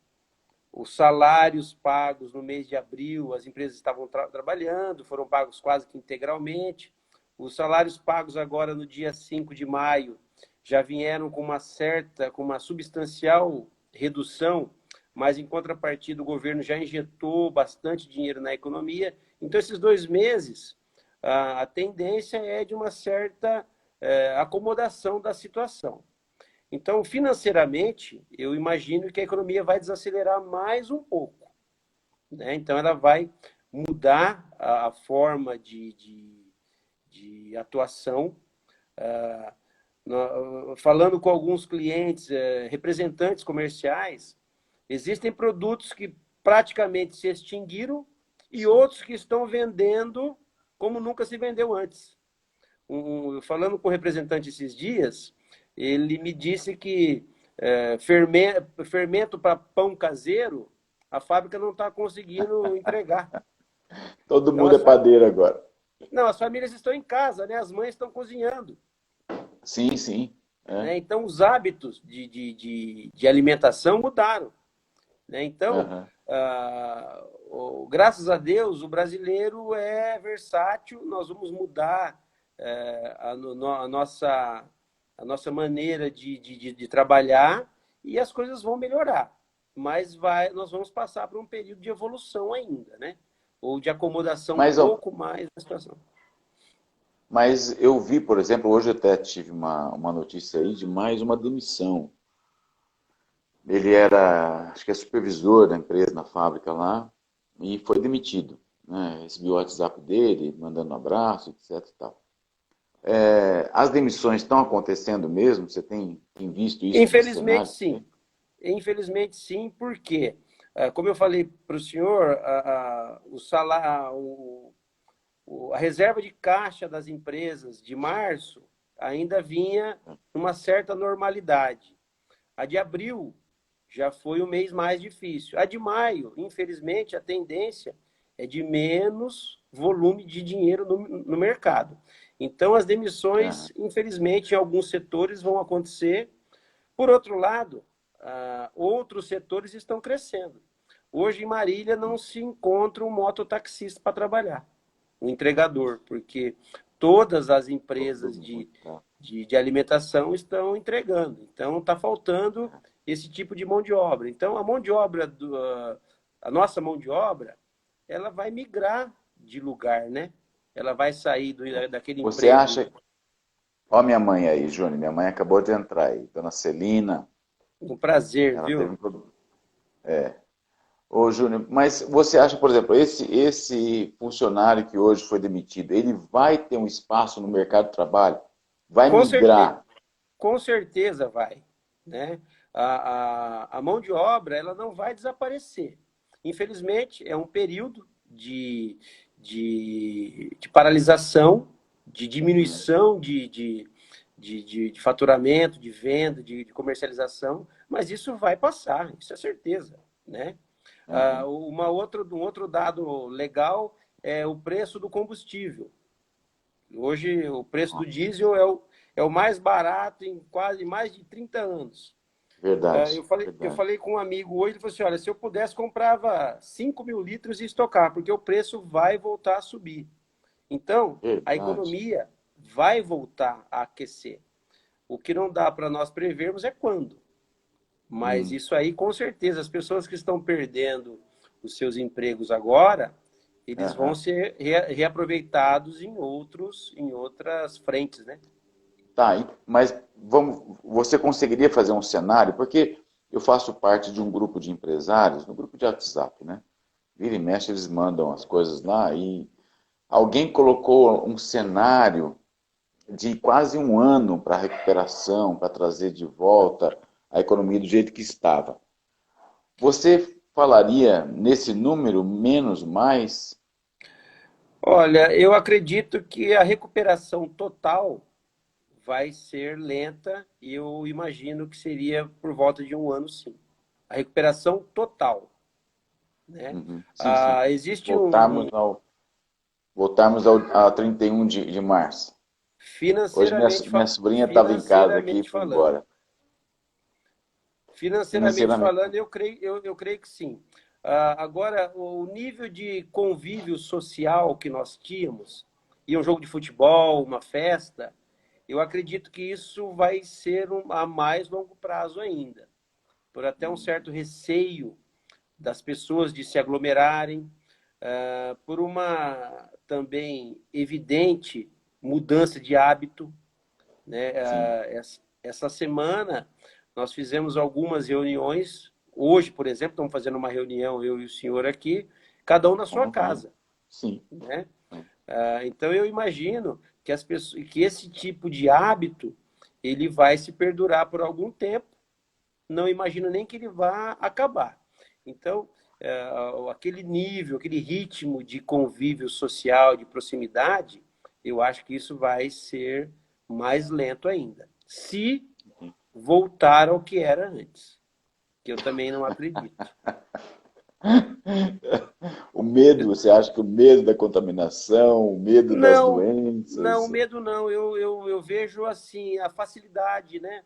os salários pagos no mês de abril, as empresas estavam trabalhando, foram pagos quase que integralmente. Os salários pagos agora no dia 5 de maio já vieram com uma substancial redução, mas em contrapartida o governo já injetou bastante dinheiro na economia. Então, esses 2 meses, a tendência é de uma certa acomodação da situação. Então, financeiramente, eu imagino que a economia vai desacelerar mais um pouco, né? Então, ela vai mudar a forma de atuação. Falando com alguns clientes, representantes comerciais, existem produtos que praticamente se extinguiram e Sim. outros que estão vendendo como nunca se vendeu antes. Falando com o representante esses dias, ele me disse que fermento para pão caseiro, a fábrica não está conseguindo entregar. Todo Então, mundo é padeiro agora. não, as famílias estão em casa, né? As mães estão cozinhando. Sim, sim. É. Né? Então, os hábitos de alimentação mudaram. Né? Então, Uhum. graças a Deus, o brasileiro é versátil, nós vamos mudar a nossa maneira de trabalhar e as coisas vão melhorar. Mas nós vamos passar por um período de evolução ainda, né? Ou de acomodação um Mas, pouco mais da situação. mas eu vi, por exemplo, hoje eu até tive uma notícia aí de mais uma demissão. Ele era, acho que é supervisor da empresa, na fábrica lá, e foi demitido, né? Recebi o WhatsApp dele, mandando um abraço, etc e tal. As demissões estão acontecendo mesmo? Você tem visto isso nesse Infelizmente, cenário? sim. Infelizmente, sim, porque, como eu falei para o senhor, o salário, a reserva de caixa das empresas de março ainda vinha numa certa normalidade. A de abril já foi o mês mais difícil. A de maio, infelizmente, a tendência é de menos volume de dinheiro no mercado. Então, as demissões, Aham. infelizmente, em alguns setores vão acontecer. Por outro lado, outros setores estão crescendo. Hoje, em Marília, não se encontra um mototaxista para trabalhar, um entregador, porque todas as empresas Todo mundo tá. de alimentação estão entregando. Então, está faltando esse tipo de mão de obra. Então, a mão de obra, a nossa mão de obra, ela vai migrar de lugar, né? Ela vai sair daquele Você emprego. acha. Ó, minha mãe aí, Júnior, minha mãe acabou de entrar aí, dona Celina, Um prazer, ela teve viu? um problema. Ô, Júnior, mas você acha, por exemplo, esse funcionário que hoje foi demitido, ele vai ter um espaço no mercado de trabalho? Vai Com certeza, migrar? com certeza vai, né? A mão de obra ela não vai desaparecer. Infelizmente, é um período de paralisação, de Uhum, diminuição de faturamento, de venda, de comercialização, mas isso vai passar, isso é certeza, né? uhum. Um outro dado legal é o preço do combustível. Hoje, o preço do diesel é o mais barato em quase mais de 30 anos. Verdade, Eu verdade, falei com um amigo hoje, ele falou assim, olha, se eu pudesse, comprava 5.000 litros e estocar, porque o preço vai voltar a subir. Então, a verdade. economia vai voltar a aquecer. O que não dá para nós prevermos é quando. Mas Hum, isso aí, com certeza, as pessoas que estão perdendo os seus empregos agora, eles vão aham. ser reaproveitados em outras frentes, né? Tá, mas você conseguiria fazer um cenário? Porque eu faço parte de um grupo de empresários, no grupo de WhatsApp, né? Vira e mexe, eles mandam as coisas lá e alguém colocou um cenário de quase um ano para recuperação, para trazer de volta a economia do jeito que estava. Você falaria nesse número menos, mais? Olha, eu acredito que a recuperação total vai ser lenta e eu imagino que seria por volta de um ano, sim. A recuperação total, né? Uhum, sim, sim. Existe Voltarmos a 31 de março. Hoje minha sobrinha estava em casa aqui e financeiramente foi falando. embora. Financeiramente Financeiramente. falando, eu creio que sim. Agora, o nível de convívio social que nós tínhamos, e um jogo de futebol, uma festa, eu acredito que isso vai ser a mais longo prazo ainda, por até um certo receio das pessoas de se aglomerarem, por uma também evidente mudança de hábito, né? Sim. Essa semana nós fizemos algumas reuniões. Hoje, por exemplo, estamos fazendo uma reunião, eu e o senhor aqui, cada um na sua Como vai? casa, Sim. né? Então eu imagino que as pessoas, que esse tipo de hábito ele vai se perdurar por algum tempo. Não imagino nem que ele vá acabar. Então, aquele nível, aquele ritmo de convívio social, de proximidade, eu acho que isso vai ser mais lento ainda. Se voltar ao que era antes, que eu também não acredito. O medo, você acha que o medo da contaminação, o medo das Não, não, doenças. medo não. Eu vejo assim a facilidade, né?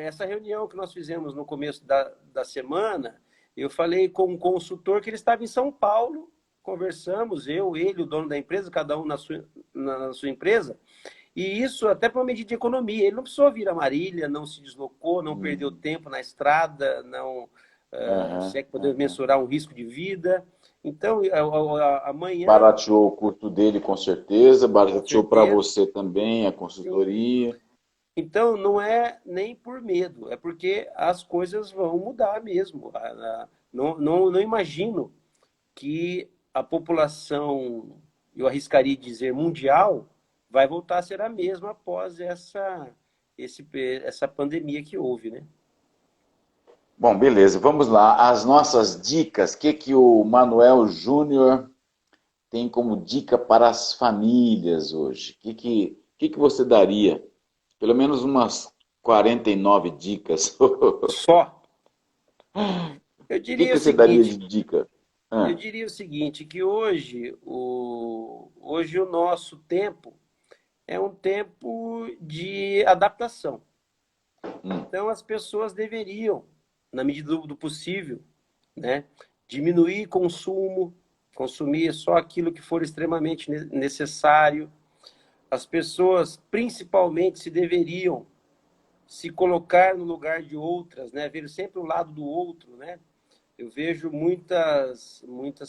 Essa reunião que nós fizemos no começo da semana, eu falei com um consultor que ele estava em São Paulo, conversamos, eu, ele, o dono da empresa, cada um na sua empresa, e isso até para uma medida de economia. Ele não precisou vir a Marília, não se deslocou, não perdeu Hum, tempo na estrada, não, se aham, é que podemos aham. mensurar um risco de vida. Então, amanhã, Barateou o custo dele, com certeza, com barateou para certeza, você também a sim. consultoria. Então, não é nem por medo, é porque as coisas vão mudar mesmo. Não imagino que a população, eu arriscaria dizer mundial, vai voltar a ser a mesma após essa pandemia que houve, né? Bom, beleza, vamos lá. As nossas dicas, o que, que o Manuel Júnior tem como dica para as famílias hoje? O que você daria? Pelo menos umas 49 dicas. O Só. Eu que, diria que o você daria de seguinte, dica? eu Ah, diria o seguinte, que hoje o nosso tempo é um tempo de adaptação. hum, Então, as pessoas deveriam, na medida do possível, né, diminuir consumo, consumir só aquilo que for extremamente necessário. As pessoas, principalmente, se deveriam se colocar no lugar de outras, né, ver sempre o lado do outro, né? Eu vejo muitas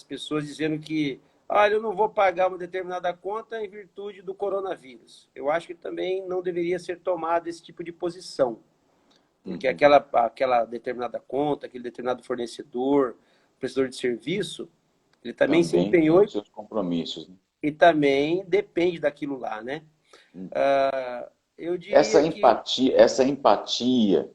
pessoas dizendo que, olha, eu não vou pagar uma determinada conta em virtude do coronavírus. Eu acho que também não deveria ser tomado esse tipo de posição, porque uhum. aquela determinada conta, aquele determinado fornecedor, prestador de serviço, ele também se Também tem empenhou os seus compromissos, né? e também depende daquilo lá, né? Hum. Eu diria que Essa empatia,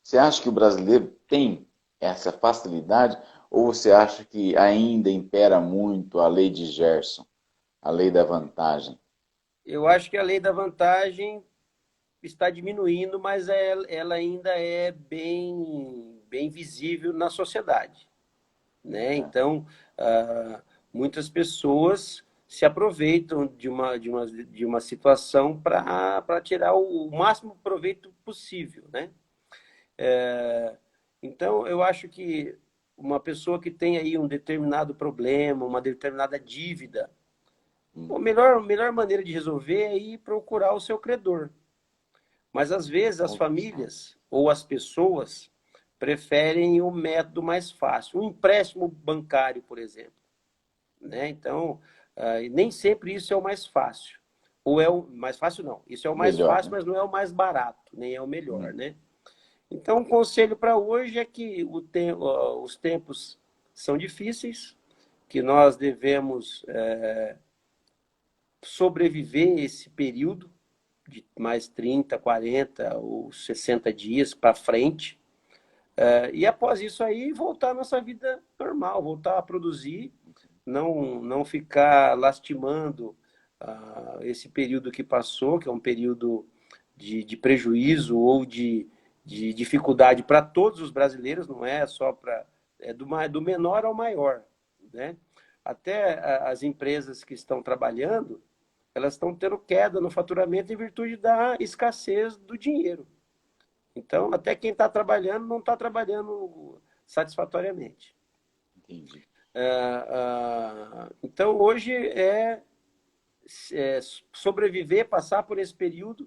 você acha que o brasileiro tem essa facilidade ou você acha que ainda impera muito a lei de Gerson, a lei da vantagem? eu acho que a lei da vantagem está diminuindo, mas ela ainda é bem visível na sociedade, né? É, Então, muitas pessoas se aproveitam de uma situação para tirar o máximo proveito possível, né? Então, eu acho que uma pessoa que tem aí um determinado problema, uma determinada dívida, a uhum. melhor maneira de resolver é ir procurar o seu credor. Mas às vezes as Olha só. famílias ou as pessoas preferem o método mais fácil, um empréstimo bancário, por exemplo, né? Então, nem sempre isso é o mais fácil. Ou é o mais fácil, não. Isso é o mais Melhor, fácil, né? mas não é o mais barato, nem é o melhor, Uhum. né? Então, o conselho para hoje é que os tempos são difíceis, que nós devemos sobreviver esse período de mais 30, 40 ou 60 dias para frente. E após isso aí, voltar à nossa vida normal, voltar a produzir, não ficar lastimando esse período que passou, que é um período de prejuízo ou de dificuldade para todos os brasileiros, não é só para. Do menor ao maior, né? Até as empresas que estão trabalhando, elas estão tendo queda no faturamento em virtude da escassez do dinheiro. Então, até quem está trabalhando não está trabalhando satisfatoriamente. Entendi. Então, hoje é sobreviver, passar por esse período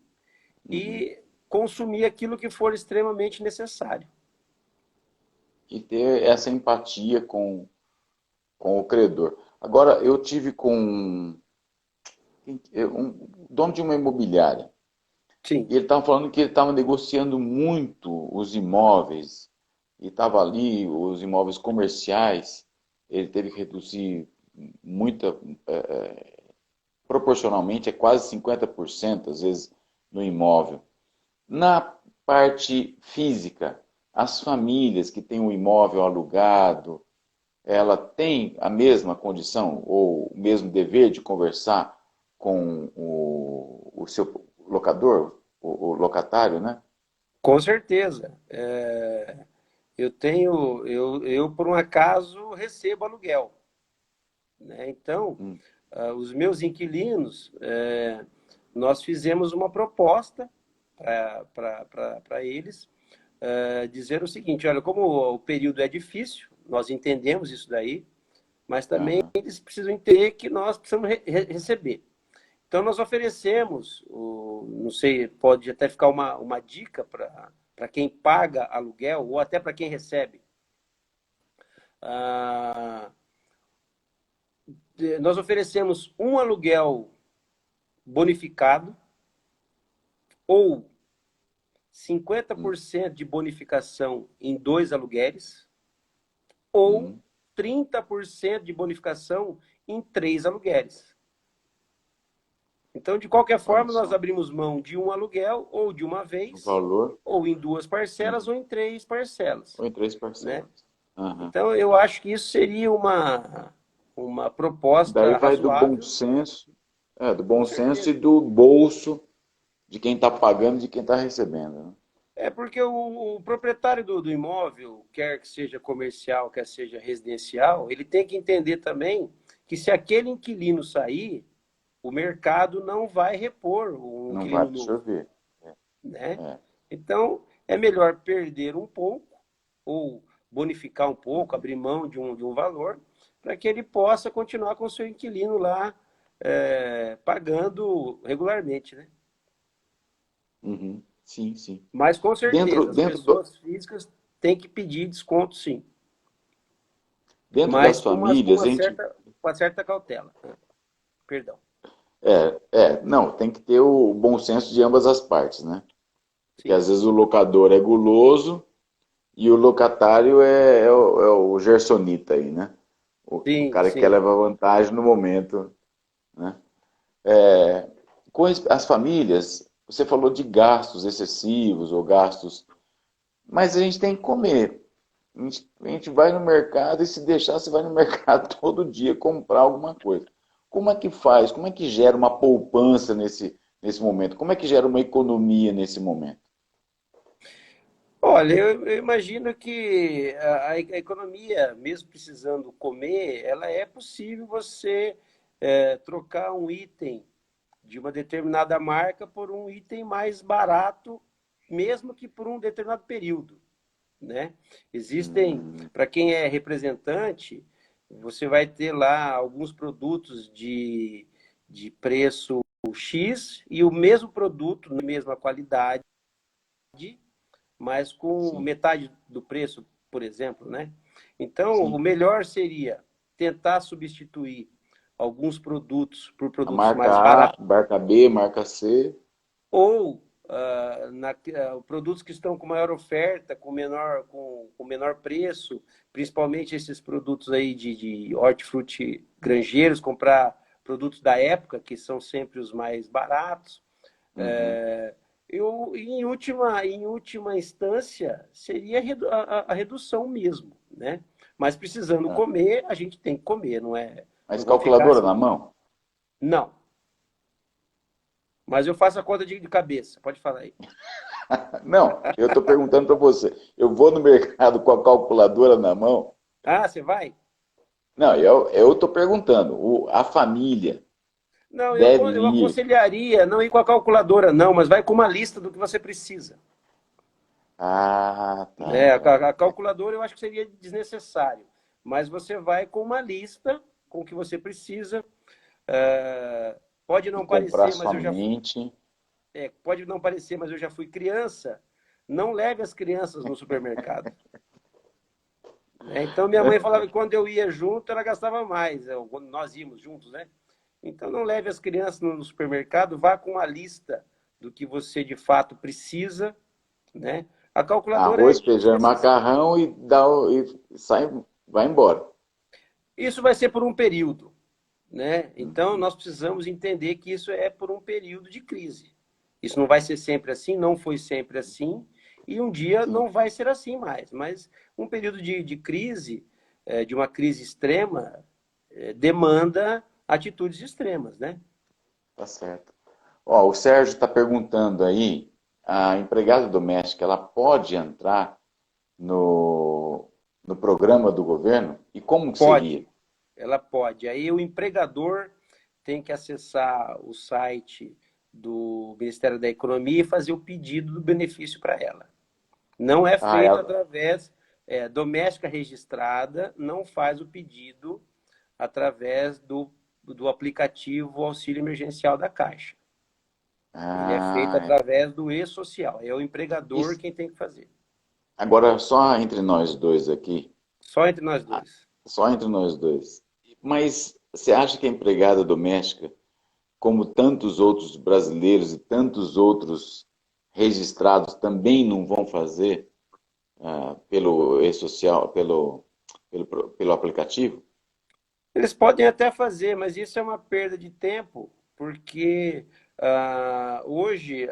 Uhum. e consumir aquilo que for extremamente necessário. E ter essa empatia com o credor. Agora, eu tive com um dono de uma imobiliária. Sim, E ele estava falando que ele estava negociando muito os imóveis. E estava ali, os imóveis comerciais. Ele teve que reduzir muita, proporcionalmente, é quase 50% às vezes, no imóvel. Na parte física, as famílias que têm um imóvel alugado, ela tem a mesma condição ou o mesmo dever de conversar com o seu locador, o locatário, né? com certeza. Eu, por um acaso, recebo aluguel, né? Então, Hum, os meus inquilinos, nós fizemos uma proposta para eles, dizer o seguinte: olha, como o período é difícil, nós entendemos isso daí, mas também aham, eles precisam entender que nós precisamos receber. Então, nós oferecemos, não sei, pode até ficar uma dica para quem paga aluguel ou até para quem recebe. Ah, nós oferecemos um aluguel bonificado ou 50% de bonificação em 2 aluguéis ou 30% de bonificação em 3 aluguéis. Então, de qualquer forma, nós abrimos mão de um aluguel ou de uma vez, valor, ou em 2 parcelas ou em 3 parcelas. Ou em 3 parcelas. Né? Então, eu acho que isso seria uma proposta Daí vai razoável. do bom senso e do bolso de quem está pagando e de quem está recebendo. Né? É porque o proprietário do imóvel, quer que seja comercial, quer seja residencial, ele tem que entender também que se aquele inquilino sair, o mercado não vai repor um não inquilino vai absorver. novo. Né? Então, é melhor perder um pouco ou bonificar um pouco, abrir mão de um valor, para que ele possa continuar com o seu inquilino lá pagando regularmente. Né? Sim, sim. Mas, com certeza, as pessoas físicas têm que pedir desconto, sim. Dentro das famílias, com uma certa cautela. Perdão. Não, tem que ter o bom senso de ambas as partes, né? Porque Sim. às vezes o locador é guloso e o locatário é o gersonita aí, né? O cara que quer levar vantagem no momento, né? Com as famílias, você falou de gastos excessivos ou gastos... Mas a gente tem que comer. A gente vai no mercado e se deixar, você vai no mercado todo dia comprar alguma coisa. Como é que faz? Como é que gera uma poupança nesse momento? Como é que gera uma economia nesse momento? Olha, eu imagino que a economia, mesmo precisando comer, ela é possível você trocar um item de uma determinada marca por um item mais barato, mesmo que por um determinado período. Né? Existem, para quem é representante, você vai ter lá alguns produtos de preço X e o mesmo produto, na mesma qualidade, mas com metade do preço, por exemplo. Né? Então, o melhor seria tentar substituir alguns produtos por produtos mais baratos. Marca B, marca C. Ou produtos que estão com maior oferta, com menor preço, principalmente esses produtos aí de hortifruti granjeiros, comprar produtos da época, que são sempre os mais baratos. Em última instância, seria a redução mesmo, né? Mas precisando comer, a gente tem que comer, não é? Mas calculadora assim. na mão? Não. Mas eu faço a conta de cabeça, pode falar aí. Não, eu estou perguntando para você. Eu vou no mercado com a calculadora na mão? Ah, você vai? Não, eu estou perguntando. A família não, deve eu aconselharia não ir com a calculadora, não, mas vai com uma lista do que você precisa. Ah, tá. A calculadora eu acho que seria desnecessário. Mas você vai com uma lista com o que você precisa. Pode não parecer, mas eu já fui, pode não parecer, mas eu já fui criança. Não leve as crianças no supermercado. Então, minha mãe falava que quando eu ia junto, ela gastava mais. Quando nós íamos juntos, né? Então, não leve as crianças no supermercado, vá com uma lista do que você de fato precisa, né? A calculadora arroz, feijão, macarrão e vai embora. Isso vai ser por um período, né? Então, nós precisamos entender que isso é por um período de crise. Isso não vai ser sempre assim, não foi sempre assim, e um dia não vai ser assim mais. Mas um período de crise, de uma crise extrema, demanda atitudes extremas, né? Tá certo. O Sérgio está perguntando aí, a empregada doméstica, ela pode entrar no programa do governo? E como seria? Ela pode. Aí o empregador tem que acessar o site do Ministério da Economia e fazer o pedido do benefício para ela. Não é feito através... doméstica registrada não faz o pedido através do aplicativo Auxílio Emergencial da Caixa. Ele é feito através do e-social. É o empregador quem tem que fazer. Agora, só entre nós dois aqui. Só entre nós dois. Só entre nós dois. Mas você acha que a empregada doméstica, como tantos outros brasileiros e tantos outros registrados também não vão fazer pelo e-social, pelo aplicativo? Eles podem até fazer, mas isso é uma perda de tempo, porque hoje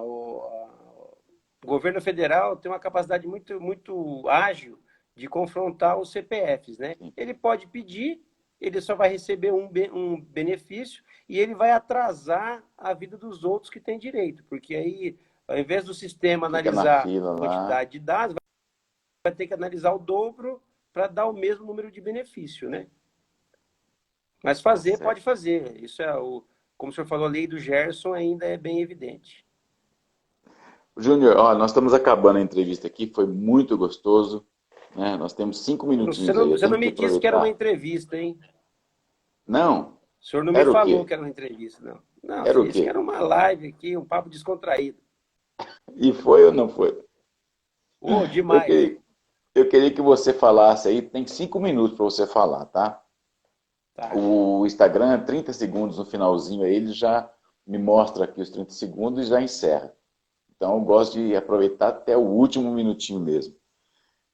o governo federal tem uma capacidade muito, muito ágil de confrontar os CPFs, né? Sim. Ele pode pedir, ele só vai receber um benefício e ele vai atrasar a vida dos outros que têm direito, porque aí, ao invés do sistema Fica na analisar fila a lá. quantidade de dados, vai ter que analisar o dobro para dar o mesmo número de benefício, né? Mas Tá fazer, pode certo. fazer. Isso é como o senhor falou, a lei do Gerson ainda é bem evidente. Júnior, ó, nós estamos acabando a entrevista aqui, foi muito gostoso, né? Nós temos 5 minutinhos aí, eu Você tenho não que me disse que era uma aproveitar. entrevista, hein? Não? O senhor não me Era o falou que quê? era uma entrevista, não. Não, Era você o disse que quê? era uma live aqui, um papo descontraído. E foi ou não foi? Oh, Eu demais. queria, eu queria que você falasse aí, tem 5 minutos para você falar, tá? Tá. O Instagram, 30 segundos no finalzinho aí, ele já me mostra aqui os 30 segundos e já encerra. Então eu gosto de aproveitar até o último minutinho mesmo.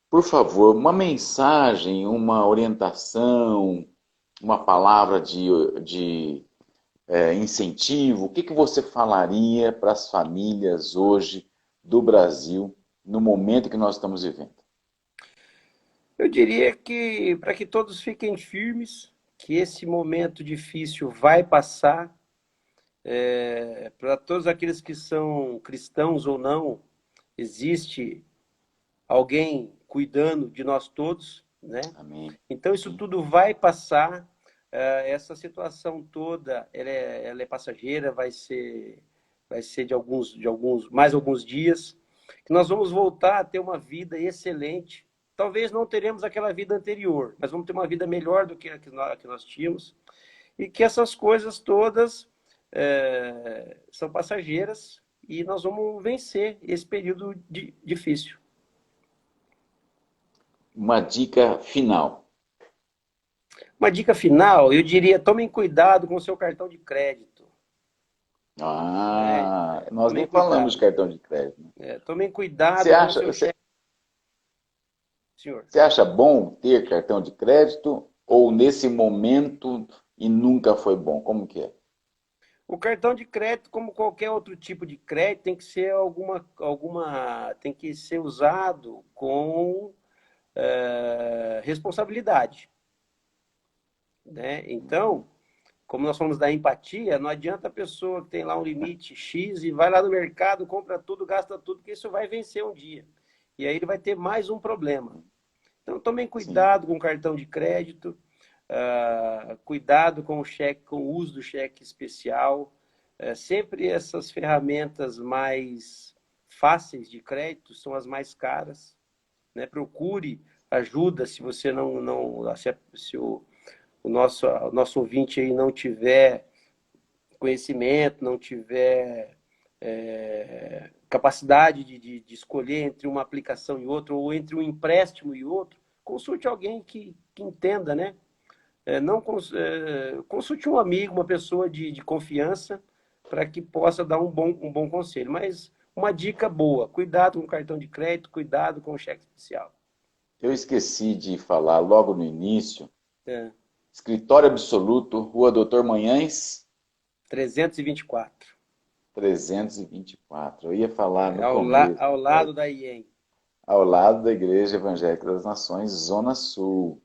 Por favor, uma mensagem, uma orientação, uma palavra de incentivo, o que você falaria para as famílias hoje do Brasil, no momento que nós estamos vivendo? Eu diria que para que todos fiquem firmes, que esse momento difícil vai passar. Para todos aqueles que são cristãos ou não, existe alguém cuidando de nós todos, né? Amém. Então isso Sim. tudo vai passar. Essa situação toda, ela é passageira, vai ser mais alguns dias, que nós vamos voltar a ter uma vida excelente. Talvez não teremos aquela vida anterior, mas vamos ter uma vida melhor do que a que nós tínhamos, e que essas coisas todas são passageiras e nós vamos vencer esse período difícil. Uma dica final. Uma dica final, eu diria, tomem cuidado com o seu cartão de crédito. Né? Nós Tomem nem falamos de cuidado. cartão de crédito, né? Tomem Você cuidado com o acha, seu você, cheque, senhor. você acha bom ter cartão de crédito ou nesse momento e nunca foi bom? Como que é? O cartão de crédito, como qualquer outro tipo de crédito, tem que ser tem que ser usado com responsabilidade, né? Então, como nós falamos da empatia, não adianta a pessoa que tem lá um limite X e vai lá no mercado, compra tudo, gasta tudo, porque isso vai vencer um dia. E aí ele vai ter mais um problema. Então, tomem Sim. cuidado com o cartão de crédito, cuidado com o cheque, com o uso do cheque especial. Sempre essas ferramentas mais fáceis de crédito são as mais caras, né? Procure ajuda se você se o nosso ouvinte aí não tiver conhecimento, não tiver capacidade de escolher entre uma aplicação e outra, ou entre um empréstimo e outro, consulte alguém que entenda, né? Não consulte um amigo, uma pessoa de confiança, para que possa dar um bom conselho. Mas uma dica boa: cuidado com o cartão de crédito, cuidado com o cheque especial. Eu esqueci de falar logo no início. É, Escritório Absoluto, Rua Doutor Manhães, 324. 324. Eu ia falar no começo, Ao lado da IEM. ao lado da Igreja Evangélica das Nações, Zona Sul.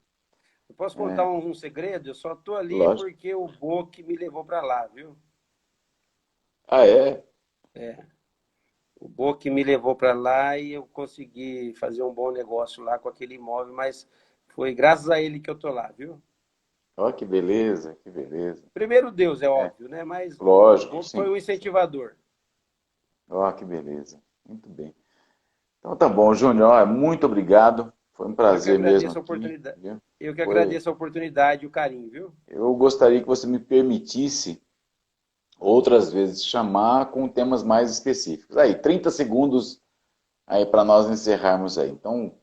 Eu posso contar É, um segredo? Eu só tô ali lógico. porque o Boc me levou para lá, viu? Ah, é? O Boc me levou para lá e eu consegui fazer um bom negócio lá com aquele imóvel, mas foi graças a ele que eu tô lá, viu? Ó, que beleza, que beleza. Primeiro Deus, é É, óbvio, né? Mas o lógico, Boc foi um sim, sim. incentivador. Ó, que beleza. Muito bem. Então tá bom, Júnior. Ó, muito obrigado. Foi um Eu que prazer mesmo agradeço a aqui, oportunidade. viu? Eu que Foi. agradeço a oportunidade e o carinho, viu? Eu gostaria que você me permitisse outras vezes chamar com temas mais específicos. Aí, 30 segundos aí para nós encerrarmos aí. Então,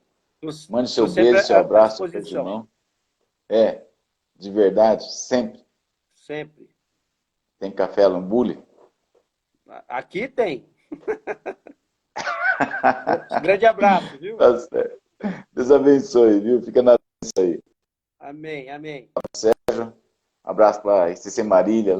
mande seu Estou sempre beijo, seu à abraço, seu de disposição. mão. É, de verdade, sempre. Sempre. Tem café Lambule? Aqui tem. Grande abraço, viu? Tá certo. Deus abençoe, viu? Fica na isso aí. Amém, amém. Um abraço para a ICC Marília,